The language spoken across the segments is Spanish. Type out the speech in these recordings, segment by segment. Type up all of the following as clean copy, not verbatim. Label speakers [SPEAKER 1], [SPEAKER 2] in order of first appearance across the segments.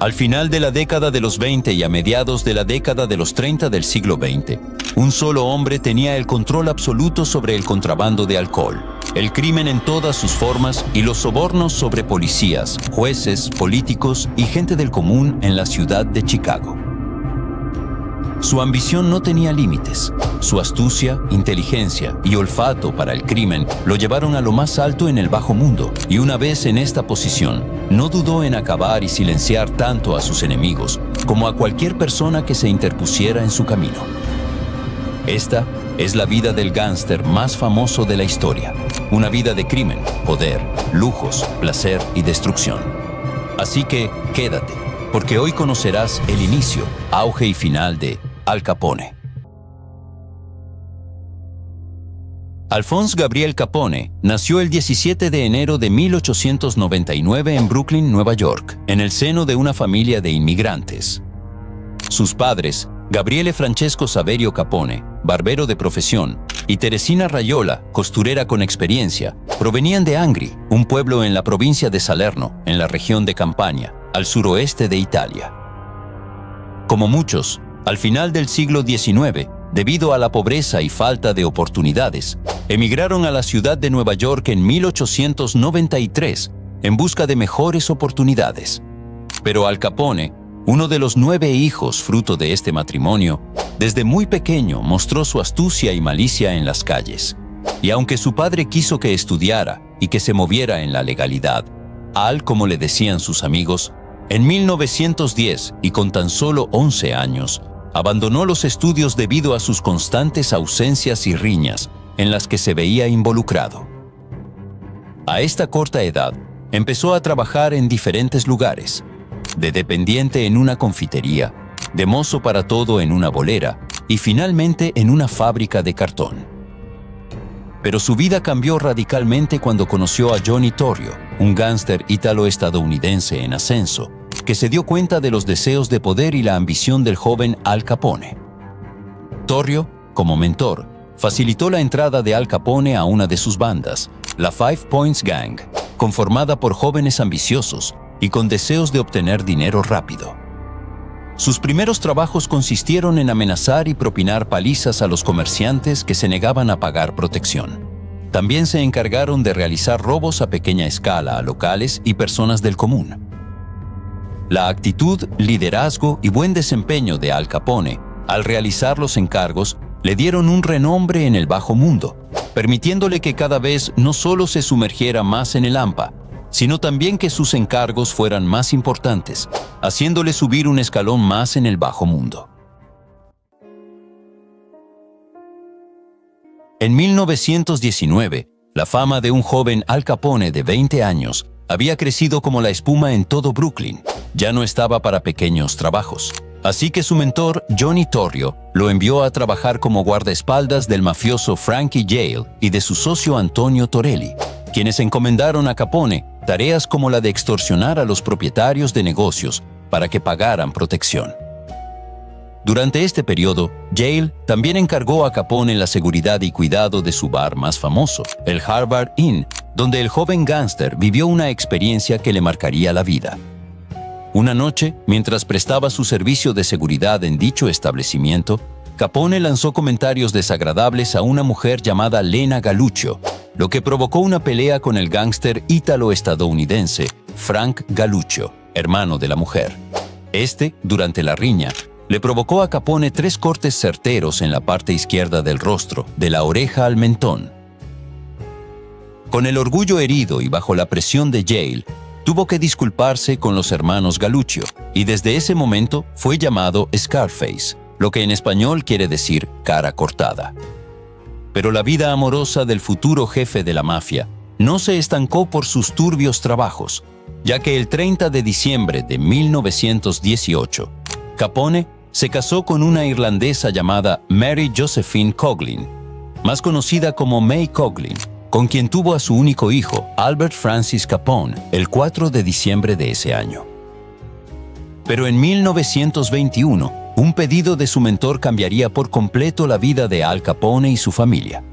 [SPEAKER 1] Al final de la década de los 20 y a mediados de la década de los 30 del siglo XX, un solo hombre tenía el control absoluto sobre el contrabando de alcohol, el crimen en todas sus formas y los sobornos sobre policías, jueces, políticos y gente del común en la ciudad de Chicago. Su ambición no tenía límites. Su astucia, inteligencia y olfato para el crimen lo llevaron a lo más alto en el bajo mundo, y una vez en esta posición, no dudó en acabar y silenciar tanto a sus enemigos como a cualquier persona que se interpusiera en su camino. Esta es la vida del gángster más famoso de la historia. Una vida de crimen, poder, lujos, placer y destrucción. Así que quédate, porque hoy conocerás el inicio, auge y final de Al Capone. Alphonse Gabriel Capone nació el 17 de enero de 1899 en Brooklyn, Nueva York, en el seno de una familia de inmigrantes. Sus padres, Gabriele Francesco Saverio Capone, barbero de profesión, y Teresina Rayola, costurera con experiencia, provenían de Angri, un pueblo en la provincia de Salerno, en la región de Campania, al suroeste de Italia. Como muchos, al final del siglo XIX, debido a la pobreza y falta de oportunidades, emigraron a la ciudad de Nueva York en 1893 en busca de mejores oportunidades. Pero Al Capone, uno de los 9 hijos fruto de este matrimonio, desde muy pequeño mostró su astucia y malicia en las calles. Y aunque su padre quiso que estudiara y que se moviera en la legalidad, Al, como le decían sus amigos, en 1910 y con tan solo 11 años, abandonó los estudios debido a sus constantes ausencias y riñas en las que se veía involucrado. A esta corta edad, empezó a trabajar en diferentes lugares, de dependiente en una confitería, de mozo para todo en una bolera y finalmente en una fábrica de cartón. Pero su vida cambió radicalmente cuando conoció a Johnny Torrio, un gángster ítalo-estadounidense en ascenso, que se dio cuenta de los deseos de poder y la ambición del joven Al Capone. Torrio, como mentor, facilitó la entrada de Al Capone a una de sus bandas, la Five Points Gang, conformada por jóvenes ambiciosos y con deseos de obtener dinero rápido. Sus primeros trabajos consistieron en amenazar y propinar palizas a los comerciantes que se negaban a pagar protección. También se encargaron de realizar robos a pequeña escala a locales y personas del común. La actitud, liderazgo y buen desempeño de Al Capone, al realizar los encargos, le dieron un renombre en el bajo mundo, permitiéndole que cada vez no solo se sumergiera más en el AMPA, sino también que sus encargos fueran más importantes, haciéndole subir un escalón más en el bajo mundo. En 1919, la fama de un joven Al Capone de 20 años había crecido como la espuma en todo Brooklyn. Ya no estaba para pequeños trabajos. Así que su mentor, Johnny Torrio, lo envió a trabajar como guardaespaldas del mafioso Frankie Yale y de su socio Antonio Torelli, quienes encomendaron a Capone tareas como la de extorsionar a los propietarios de negocios para que pagaran protección. Durante este periodo, Yale también encargó a Capone la seguridad y cuidado de su bar más famoso, el Harvard Inn, donde el joven gángster vivió una experiencia que le marcaría la vida. Una noche, mientras prestaba su servicio de seguridad en dicho establecimiento, Capone lanzó comentarios desagradables a una mujer llamada Lena Galluccio, lo que provocó una pelea con el gángster ítalo-estadounidense Frank Galluccio, hermano de la mujer. Durante la riña, le provocó a Capone 3 cortes certeros en la parte izquierda del rostro, de la oreja al mentón. Con el orgullo herido y bajo la presión de Yale, tuvo que disculparse con los hermanos Galluccio, y desde ese momento fue llamado Scarface, lo que en español quiere decir cara cortada. Pero la vida amorosa del futuro jefe de la mafia no se estancó por sus turbios trabajos, ya que el 30 de diciembre de 1918, Capone se casó con una irlandesa llamada Mary Josephine Coughlin, más conocida como May Coughlin, con quien tuvo a su único hijo, Albert Francis Capone, el 4 de diciembre de ese año. Pero en 1921, un pedido de su mentor cambiaría por completo la vida de Al Capone y su familia.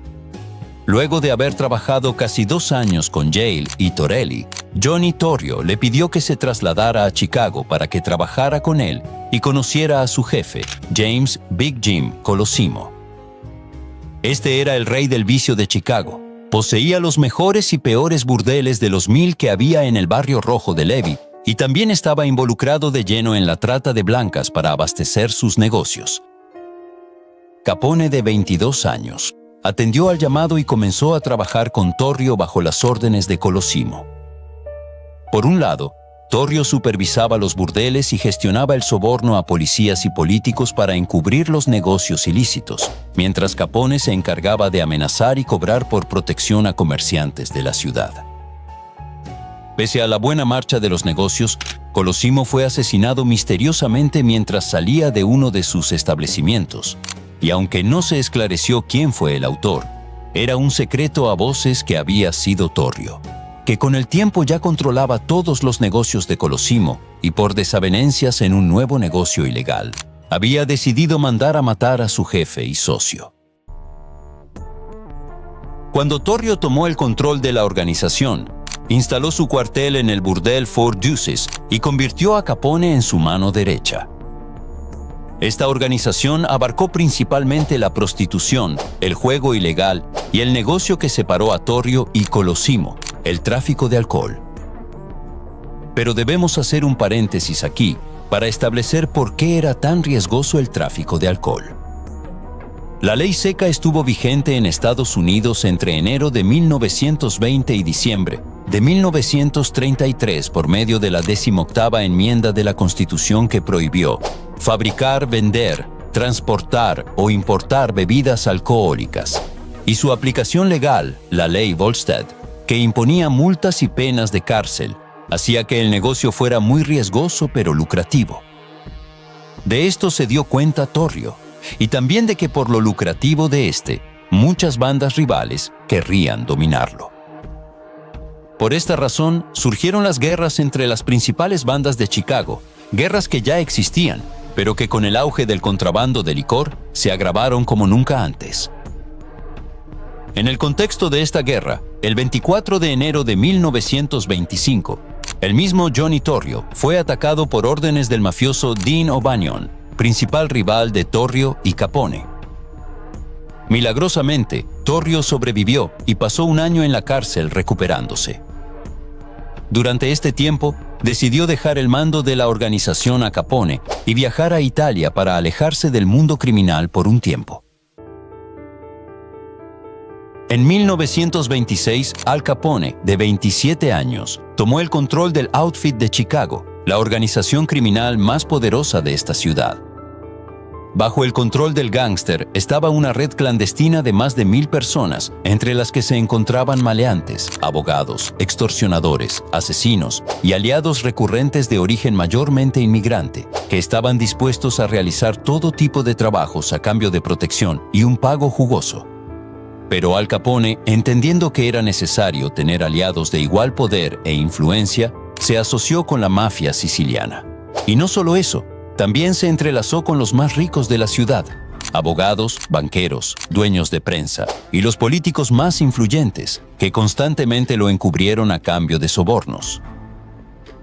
[SPEAKER 1] Luego de haber trabajado casi 2 años con Yale y Torelli, Johnny Torrio le pidió que se trasladara a Chicago para que trabajara con él y conociera a su jefe, James Big Jim Colosimo. Este era el rey del vicio de Chicago. Poseía los mejores y peores burdeles de los 1000 que había en el barrio rojo de Levy y también estaba involucrado de lleno en la trata de blancas para abastecer sus negocios. Capone, de 22 años, atendió al llamado y comenzó a trabajar con Torrio bajo las órdenes de Colosimo. Por un lado, Torrio supervisaba los burdeles y gestionaba el soborno a policías y políticos para encubrir los negocios ilícitos, mientras Capone se encargaba de amenazar y cobrar por protección a comerciantes de la ciudad. Pese a la buena marcha de los negocios, Colosimo fue asesinado misteriosamente mientras salía de uno de sus establecimientos, y aunque no se esclareció quién fue el autor, era un secreto a voces que había sido Torrio, que con el tiempo ya controlaba todos los negocios de Colosimo y por desavenencias en un nuevo negocio ilegal, había decidido mandar a matar a su jefe y socio. Cuando Torrio tomó el control de la organización, instaló su cuartel en el burdel Four Deuces y convirtió a Capone en su mano derecha. Esta organización abarcó principalmente la prostitución, el juego ilegal y el negocio que separó a Torrio y Colosimo, el tráfico de alcohol. Pero debemos hacer un paréntesis aquí para establecer por qué era tan riesgoso el tráfico de alcohol. La ley seca estuvo vigente en Estados Unidos entre enero de 1920 y diciembre de 1933 por medio de la 18ª enmienda de la Constitución que prohibió fabricar, vender, transportar o importar bebidas alcohólicas, y su aplicación legal, la Ley Volstead, que imponía multas y penas de cárcel, hacía que el negocio fuera muy riesgoso pero lucrativo. De esto se dio cuenta Torrio, y también de que por lo lucrativo de muchas bandas rivales querrían dominarlo. Por esta razón, surgieron las guerras entre las principales bandas de Chicago, guerras que ya existían, pero que con el auge del contrabando de licor se agravaron como nunca antes. En el contexto de esta guerra, el 24 de enero de 1925, el mismo Johnny Torrio fue atacado por órdenes del mafioso Dean O'Banion, principal rival de Torrio y Capone. Milagrosamente, Torrio sobrevivió y pasó un año en la cárcel recuperándose. Durante este tiempo, decidió dejar el mando de la organización a Capone y viajar a Italia para alejarse del mundo criminal por un tiempo. En 1926, Al Capone, de 27 años, tomó el control del Outfit de Chicago, la organización criminal más poderosa de esta ciudad. Bajo el control del gángster estaba una red clandestina de más de 1000 personas, entre las que se encontraban maleantes, abogados, extorsionadores, asesinos y aliados recurrentes de origen mayormente inmigrante, que estaban dispuestos a realizar todo tipo de trabajos a cambio de protección y un pago jugoso. Pero Al Capone, entendiendo que era necesario tener aliados de igual poder e influencia, se asoció con la mafia siciliana. Y no solo eso, también se entrelazó con los más ricos de la ciudad, abogados, banqueros, dueños de prensa y los políticos más influyentes, que constantemente lo encubrieron a cambio de sobornos.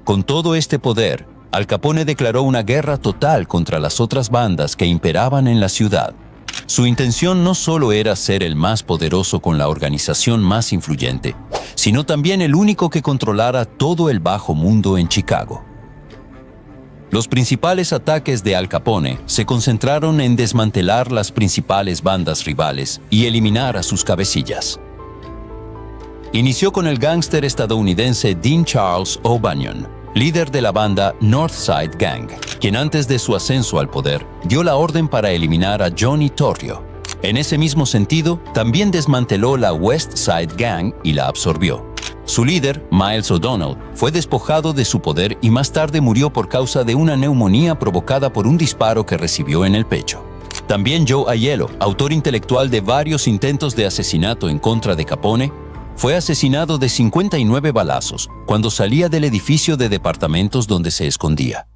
[SPEAKER 1] Con todo este poder, Al Capone declaró una guerra total contra las otras bandas que imperaban en la ciudad. Su intención no solo era ser el más poderoso con la organización más influyente, sino también el único que controlara todo el bajo mundo en Chicago. Los principales ataques de Al Capone se concentraron en desmantelar las principales bandas rivales y eliminar a sus cabecillas. Inició con el gángster estadounidense Dean Charles O'Banion, líder de la banda Northside Gang, quien antes de su ascenso al poder dio la orden para eliminar a Johnny Torrio. En ese mismo sentido, también desmanteló la West Side Gang y la absorbió. Su líder, Miles O'Donnell, fue despojado de su poder y más tarde murió por causa de una neumonía provocada por un disparo que recibió en el pecho. También Joe Aiello, autor intelectual de varios intentos de asesinato en contra de Capone, fue asesinado de 59 balazos cuando salía del edificio de departamentos donde se escondía.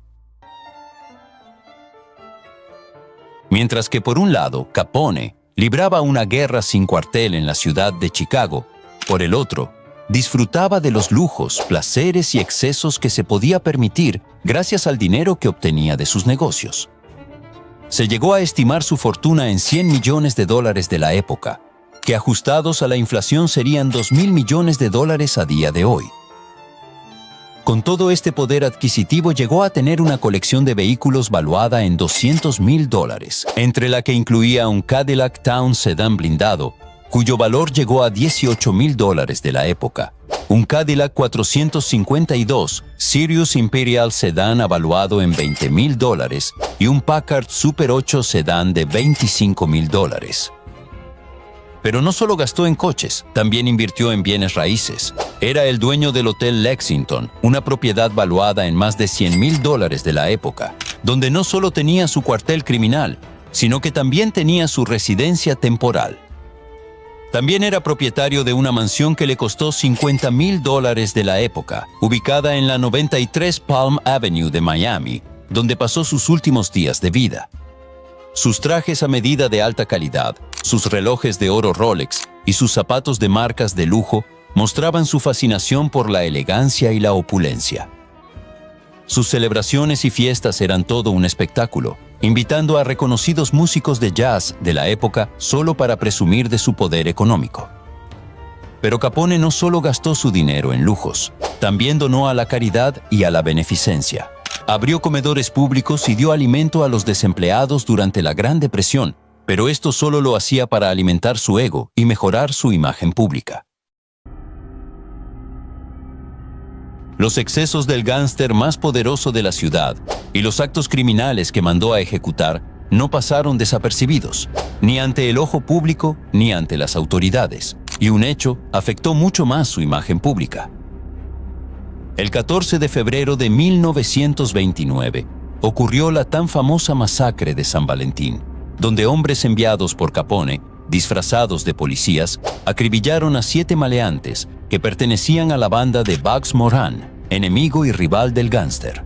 [SPEAKER 1] Mientras que por un lado, Capone libraba una guerra sin cuartel en la ciudad de Chicago, por el otro, disfrutaba de los lujos, placeres y excesos que se podía permitir gracias al dinero que obtenía de sus negocios. Se llegó a estimar su fortuna en $100 millones de la época, que ajustados a la inflación serían $2.000 millones a día de hoy. Con todo este poder adquisitivo llegó a tener una colección de vehículos valuada en $200.000, entre la que incluía un Cadillac Town sedán blindado, cuyo valor llegó a $18.000 de la época, un Cadillac 452 Sirius Imperial sedán avaluado en $20.000 y un Packard Super 8 sedán de $25.000. Pero no solo gastó en coches, también invirtió en bienes raíces. Era el dueño del Hotel Lexington, una propiedad valuada en más de $100.000 de la época, donde no solo tenía su cuartel criminal, sino que también tenía su residencia temporal. También era propietario de una mansión que le costó $50.000 de la época, ubicada en la 93 Palm Avenue de Miami, donde pasó sus últimos días de vida. Sus trajes a medida de alta calidad, sus relojes de oro Rolex y sus zapatos de marcas de lujo mostraban su fascinación por la elegancia y la opulencia. Sus celebraciones y fiestas eran todo un espectáculo, invitando a reconocidos músicos de jazz de la época solo para presumir de su poder económico. Pero Capone no solo gastó su dinero en lujos, también donó a la caridad y a la beneficencia. Abrió comedores públicos y dio alimento a los desempleados durante la Gran Depresión, pero esto solo lo hacía para alimentar su ego y mejorar su imagen pública. Los excesos del gángster más poderoso de la ciudad y los actos criminales que mandó a ejecutar no pasaron desapercibidos, ni ante el ojo público ni ante las autoridades, y un hecho afectó mucho más su imagen pública. El 14 de febrero de 1929 ocurrió la tan famosa masacre de San Valentín, donde hombres enviados por Capone, disfrazados de policías, acribillaron a 7 maleantes que pertenecían a la banda de Bugs Moran, enemigo y rival del gángster.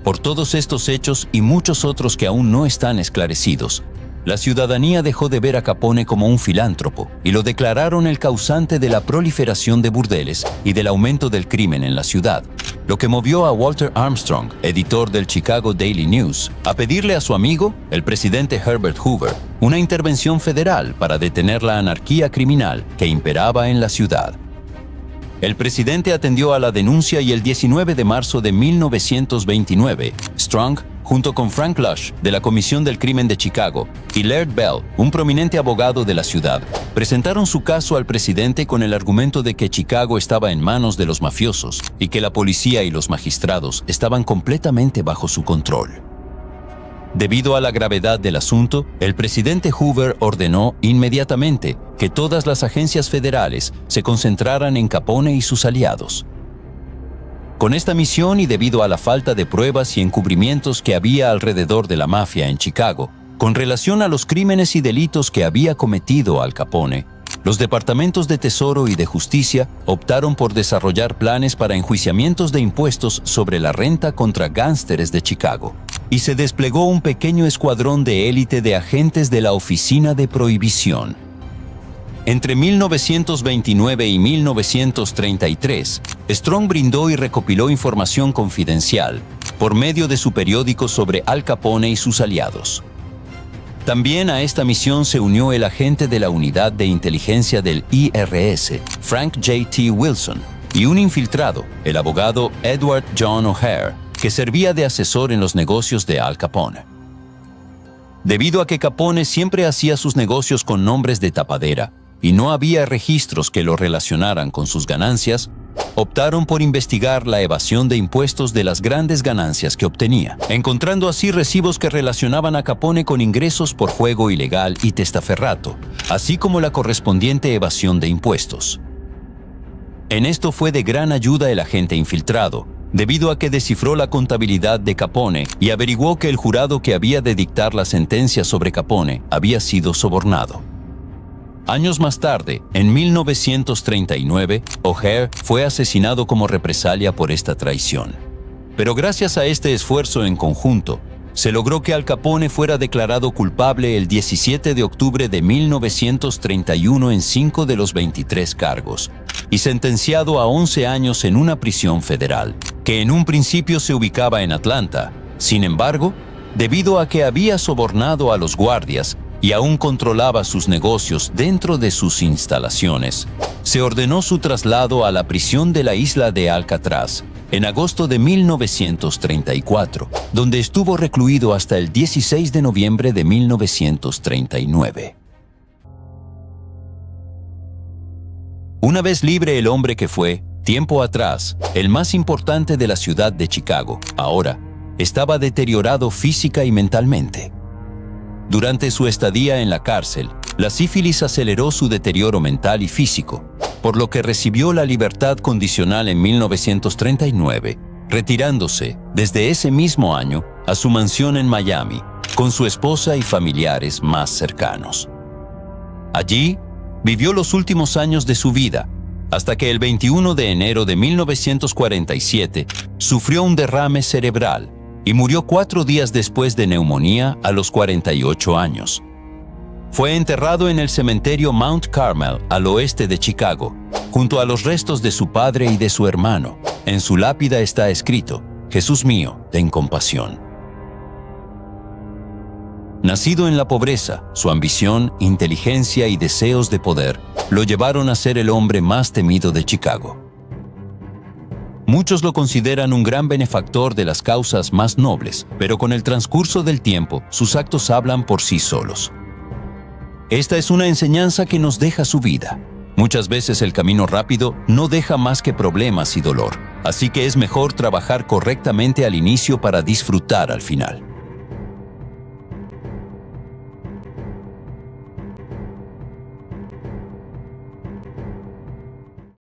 [SPEAKER 1] Por todos estos hechos y muchos otros que aún no están esclarecidos, la ciudadanía dejó de ver a Capone como un filántropo y lo declararon el causante de la proliferación de burdeles y del aumento del crimen en la ciudad, lo que movió a Walter Armstrong, editor del Chicago Daily News, a pedirle a su amigo, el presidente Herbert Hoover, una intervención federal para detener la anarquía criminal que imperaba en la ciudad. El presidente atendió a la denuncia y el 19 de marzo de 1929, Strong, junto con Frank Lush, de la Comisión del Crimen de Chicago, y Laird Bell, un prominente abogado de la ciudad, presentaron su caso al presidente con el argumento de que Chicago estaba en manos de los mafiosos y que la policía y los magistrados estaban completamente bajo su control. Debido a la gravedad del asunto, el presidente Hoover ordenó inmediatamente que todas las agencias federales se concentraran en Capone y sus aliados. Con esta misión y debido a la falta de pruebas y encubrimientos que había alrededor de la mafia en Chicago, con relación a los crímenes y delitos que había cometido Al Capone, los departamentos de Tesoro y de Justicia optaron por desarrollar planes para enjuiciamientos de impuestos sobre la renta contra gángsteres de Chicago, y se desplegó un pequeño escuadrón de élite de agentes de la Oficina de Prohibición. Entre 1929 y 1933, Strong brindó y recopiló información confidencial por medio de su periódico sobre Al Capone y sus aliados. También a esta misión se unió el agente de la Unidad de Inteligencia del IRS, Frank J.T. Wilson, y un infiltrado, el abogado Edward John O'Hare, que servía de asesor en los negocios de Al Capone. Debido a que Capone siempre hacía sus negocios con nombres de tapadera y no había registros que lo relacionaran con sus ganancias, optaron por investigar la evasión de impuestos de las grandes ganancias que obtenía, encontrando así recibos que relacionaban a Capone con ingresos por juego ilegal y testaferrato, así como la correspondiente evasión de impuestos. En esto fue de gran ayuda el agente infiltrado, debido a que descifró la contabilidad de Capone y averiguó que el jurado que había de dictar la sentencia sobre Capone había sido sobornado. Años más tarde, en 1939, O'Hare fue asesinado como represalia por esta traición. Pero gracias a este esfuerzo en conjunto, se logró que Al Capone fuera declarado culpable el 17 de octubre de 1931 en 5 de los 23 cargos, y sentenciado a 11 años en una prisión federal, que en un principio se ubicaba en Atlanta. Sin embargo, debido a que había sobornado a los guardias y aún controlaba sus negocios dentro de sus instalaciones, se ordenó su traslado a la prisión de la isla de Alcatraz en agosto de 1934, donde estuvo recluido hasta el 16 de noviembre de 1939. Una vez libre, el hombre que fue, tiempo atrás, el más importante de la ciudad de Chicago, ahora estaba deteriorado física y mentalmente. Durante su estadía en la cárcel, la sífilis aceleró su deterioro mental y físico, por lo que recibió la libertad condicional en 1939, retirándose desde ese mismo año a su mansión en Miami, con su esposa y familiares más cercanos. Allí, vivió los últimos años de su vida, hasta que el 21 de enero de 1947 sufrió un derrame cerebral y murió 4 días después de neumonía a los 48 años. Fue enterrado en el cementerio Mount Carmel, al oeste de Chicago, junto a los restos de su padre y de su hermano. En su lápida está escrito: «Jesús mío, ten compasión». Nacido en la pobreza, su ambición, inteligencia y deseos de poder lo llevaron a ser el hombre más temido de Chicago. Muchos lo consideran un gran benefactor de las causas más nobles, pero con el transcurso del tiempo, sus actos hablan por sí solos. Esta es una enseñanza que nos deja su vida. Muchas veces el camino rápido no deja más que problemas y dolor, así que es mejor trabajar correctamente al inicio para disfrutar al final.